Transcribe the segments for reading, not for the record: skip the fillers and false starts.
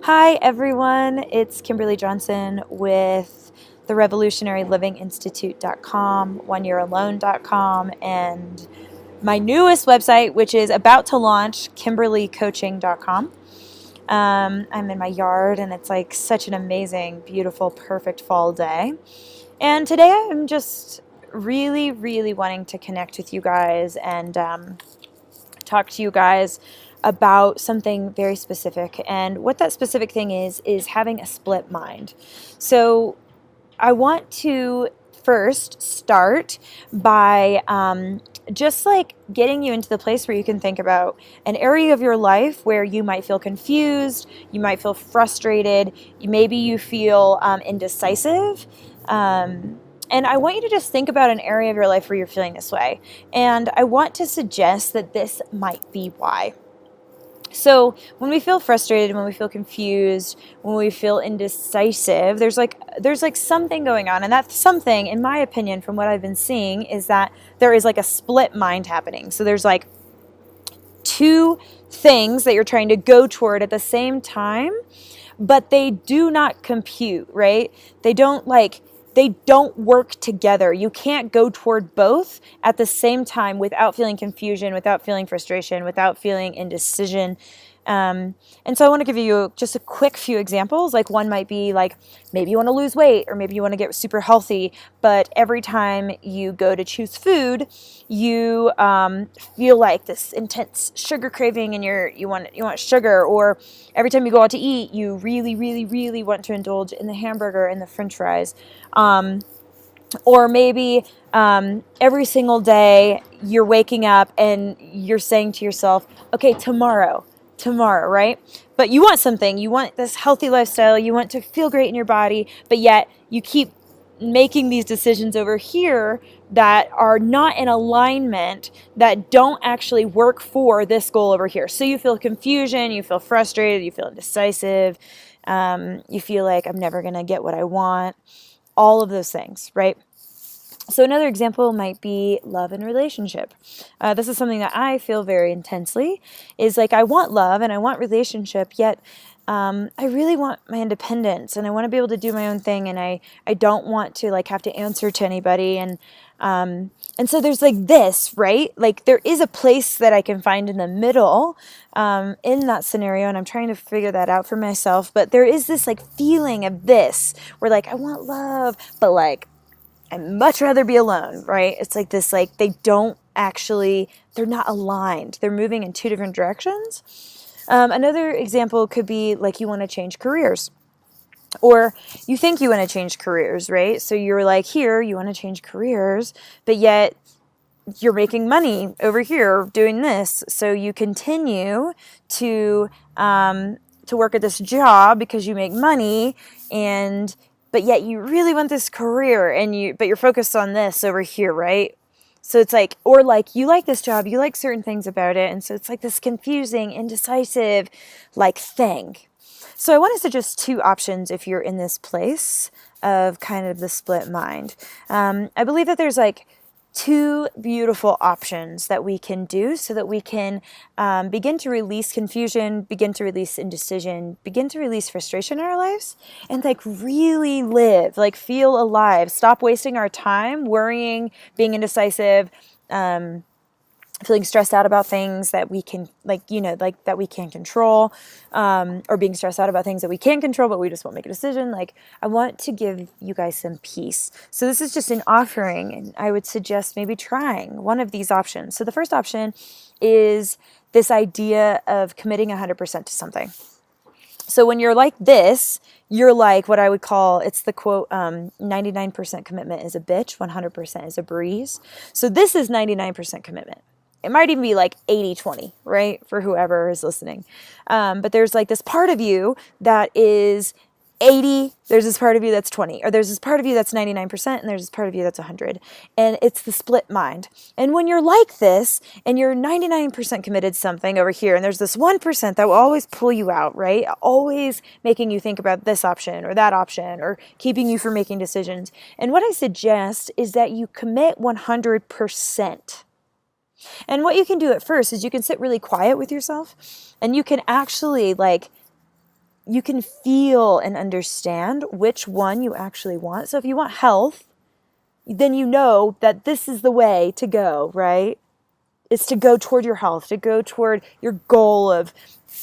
Hi, everyone. It's Kimberly Johnson with the revolutionaryliving.institute.com, oneyearalone.com, and my newest website, which is about to launch, kimberlycoaching.com. I'm in my yard, and it's like such an amazing, beautiful, perfect fall day. And today I'm just really, really wanting to connect with you guys and talk to you guys about something very specific. And what that specific thing is having a split mind. So I want to first start by just like getting you into the place where you can think about an area of your life where you might feel confused, you might feel frustrated, maybe you feel indecisive. And I want you to just think about an area of your life where you're feeling this way. And I want to suggest that this might be why. So when we feel frustrated, when we feel confused, when we feel indecisive, there's like something going on. And that something, in my opinion, from what I've been seeing, is that there is like a split mind happening. So there's like two things that you're trying to go toward at the same time, but they do not compute, right? They don't work together. You can't go toward both at the same time without feeling confusion, without feeling frustration, without feeling indecision. And so I want to give you just a quick few examples. Like one might be like, maybe you want to lose weight or maybe you want to get super healthy, but every time you go to choose food, you feel like this intense sugar craving and you want sugar. Or every time you go out to eat, you really, really, really want to indulge in the hamburger and the French fries. Or maybe every single day you're waking up and you're saying to yourself, okay, tomorrow, right? But you want something, you want this healthy lifestyle, you want to feel great in your body, but yet you keep making these decisions over here that are not in alignment, that don't actually work for this goal over here. So you feel confusion, you feel frustrated, you feel indecisive, you feel like I'm never going to get what I want, all of those things, right? So another example might be love and relationship. This is something that I feel very intensely, is like I want love and I want relationship, yet I really want my independence and I want to be able to do my own thing, and I don't want to like have to answer to anybody. And so there's like this, right? Like there is a place that I can find in the middle in that scenario, and I'm trying to figure that out for myself. But there is this like feeling of this where like I want love, but like I'd much rather be alone, right? It's like this, like they're not aligned. They're moving in two different directions. Another example could be like you want to change careers, or you think you want to change careers, right? So you're like, here, you want to change careers, but yet you're making money over here doing this. So you continue to work at this job because you make money, but yet you really want this career, but you're focused on this over here, right? So it's like, or like you like this job, you like certain things about it, and so it's like this confusing, indecisive like thing. So I want to suggest two options if you're in this place of kind of the split mind. I believe that there's like two beautiful options that we can do so that we can begin to release confusion, begin to release indecision, begin to release frustration in our lives, and like really live, like feel alive, stop wasting our time worrying, being indecisive, feeling stressed out about things that we can that we can't control, or being stressed out about things that we can control but we just won't make a decision. Like I want to give you guys some peace. So this is just an offering, and I would suggest maybe trying one of these options. So the first option is this idea of committing 100% to something. So when you're like this, you're like what I would call, it's the quote, 99% commitment is a bitch, 100% is a breeze. So this is 99% commitment. It might even be like 80-20, right? For whoever is listening. But there's like this part of you that is 80, there's this part of you that's 20, or there's this part of you that's 99%, and there's this part of you that's 100. And it's the split mind. And when you're like this, and you're 99% committed to something over here, and there's this 1% that will always pull you out, right? Always making you think about this option, or that option, or keeping you from making decisions. And what I suggest is that you commit 100%. And what you can do at first is you can sit really quiet with yourself, and you can actually like you can feel and understand which one you actually want. So if you want health, then you know that this is the way to go, right? It's to go toward your health, to go toward your goal of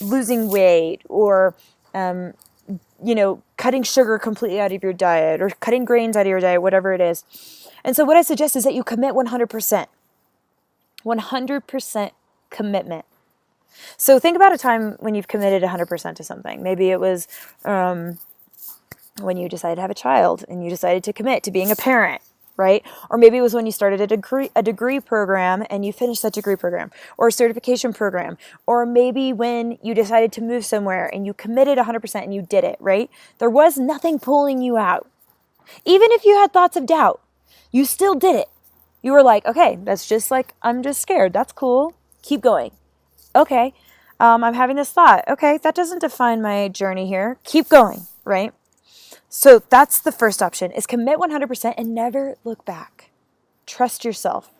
losing weight or, cutting sugar completely out of your diet or cutting grains out of your diet, whatever it is. And so what I suggest is that you commit 100%. 100% commitment. So think about a time when you've committed 100% to something. Maybe it was when you decided to have a child and you decided to commit to being a parent, right? Or maybe it was when you started a degree program and you finished that degree program, or a certification program, or maybe when you decided to move somewhere and you committed 100% and you did it, right? There was nothing pulling you out. Even if you had thoughts of doubt, you still did it. You were like, okay, that's just like, I'm just scared. That's cool. Keep going. Okay, I'm having this thought. Okay, that doesn't define my journey here. Keep going, right? So that's the first option, is commit 100% and never look back. Trust yourself.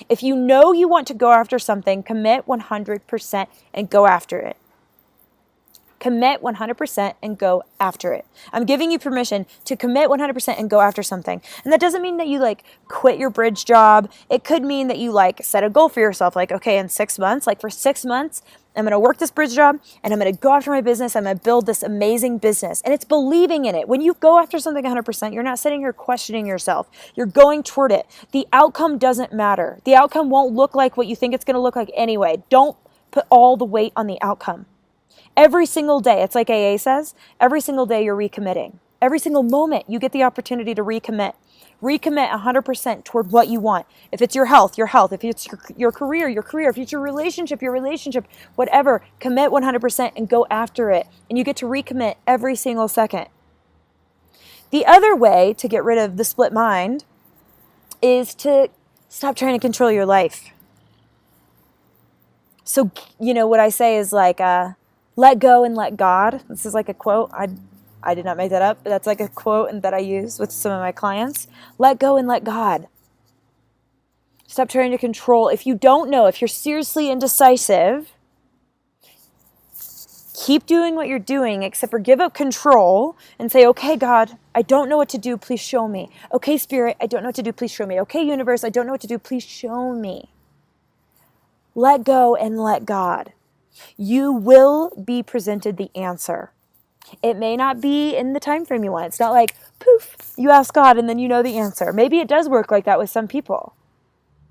If you know you want to go after something, commit 100% and go after it. Commit 100% and go after it. I'm giving you permission to commit 100% and go after something. And that doesn't mean that you quit your bridge job. It could mean that you set a goal for yourself. Okay, in 6 months, for 6 months, I'm going to work this bridge job and I'm going to go after my business. I'm going to build this amazing business. And it's believing in it. When you go after something 100%, you're not sitting here questioning yourself. You're going toward it. The outcome doesn't matter. The outcome won't look like what you think it's going to look like anyway. Don't put all the weight on the outcome. Every single day, it's like AA says, every single day you're recommitting. Every single moment you get the opportunity to recommit. Recommit 100% toward what you want. If it's your health, your health. If it's your career, your career. If it's your relationship, whatever. Commit 100% and go after it. And you get to recommit every single second. The other way to get rid of the split mind is to stop trying to control your life. So, what I say is let go and let God. This is like a quote. I did not make that up, but that's like a quote and that I use with some of my clients. Let go and let God. Stop trying to control. If you don't know, if you're seriously indecisive, keep doing what you're doing, except for give up control and say, okay, God, I don't know what to do. Please show me. Okay, Spirit, I don't know what to do. Please show me. Okay, universe, I don't know what to do. Please show me. Let go and let God. You will be presented the answer. It may not be in the time frame you want. It's not like, poof, you ask God and then you know the answer. Maybe it does work like that with some people.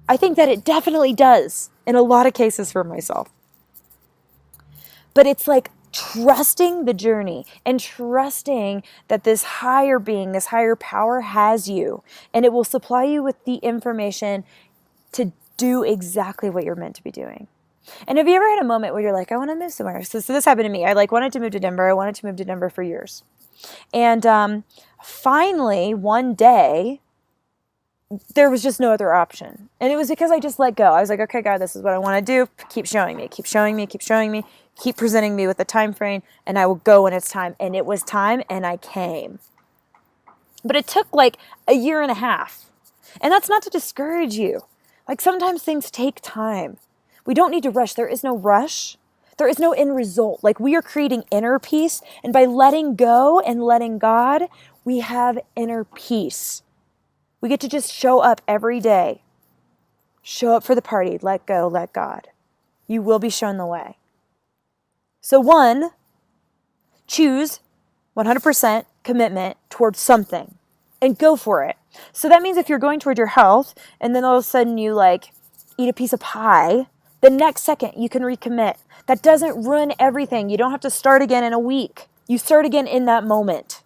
I think that it definitely does in a lot of cases for myself. But it's trusting the journey and trusting that this higher being, this higher power has you, and it will supply you with the information to do exactly what you're meant to be doing. And have you ever had a moment where you're like, I want to move somewhere? So this happened to me. I wanted to move to Denver. I wanted to move to Denver for years. And finally, one day, there was just no other option. And it was because I just let go. I was like, okay, God, this is what I want to do. Keep showing me, keep showing me, keep showing me. Keep presenting me with the time frame, and I will go when it's time. And it was time, and I came. But it took a year and a half. And that's not to discourage you. Sometimes things take time. We don't need to rush. There is no rush. There is no end result. We are creating inner peace. And by letting go and letting God, we have inner peace. We get to just show up every day. Show up for the party. Let go, let God. You will be shown the way. So 1, choose 100% commitment towards something and go for it. So that means if you're going toward your health and then all of a sudden you eat a piece of pie, the next second you can recommit. That doesn't ruin everything. You don't have to start again in a week. You start again in that moment.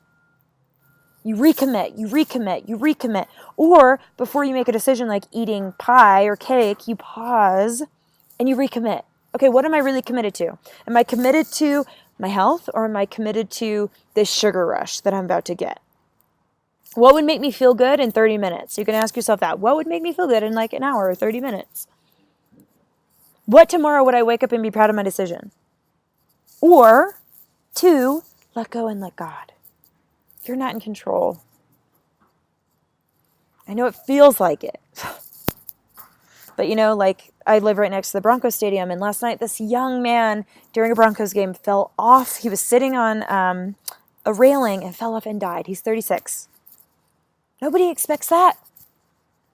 You recommit, you recommit, you recommit. Or before you make a decision like eating pie or cake, you pause and you recommit. Okay, what am I really committed to? Am I committed to my health, or am I committed to this sugar rush that I'm about to get? What would make me feel good in 30 minutes? You can ask yourself that. What would make me feel good in an hour or 30 minutes? What tomorrow would I wake up and be proud of my decision? Or 2, let go and let God. You're not in control. I know it feels like it. But like I live right next to the Broncos stadium, and last night this young man during a Broncos game fell off. He was sitting on a railing and fell off and died. He's 36. Nobody expects that.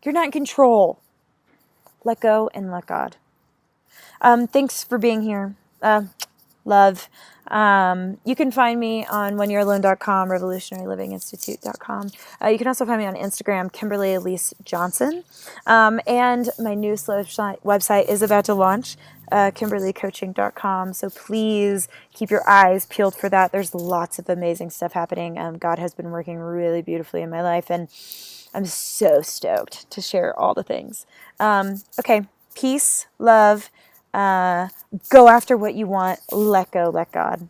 You're not in control. Let go and let God. Thanks for being here. Love. You can find me on whenyou'realone.com, revolutionarylivinginstitute.com. You can also find me on Instagram, Kimberly Elise Johnson. And my newest website is about to launch, kimberlycoaching.com. So please keep your eyes peeled for that. There's lots of amazing stuff happening. God has been working really beautifully in my life, and I'm so stoked to share all the things. Okay. Peace, love, go after what you want, let go, let God.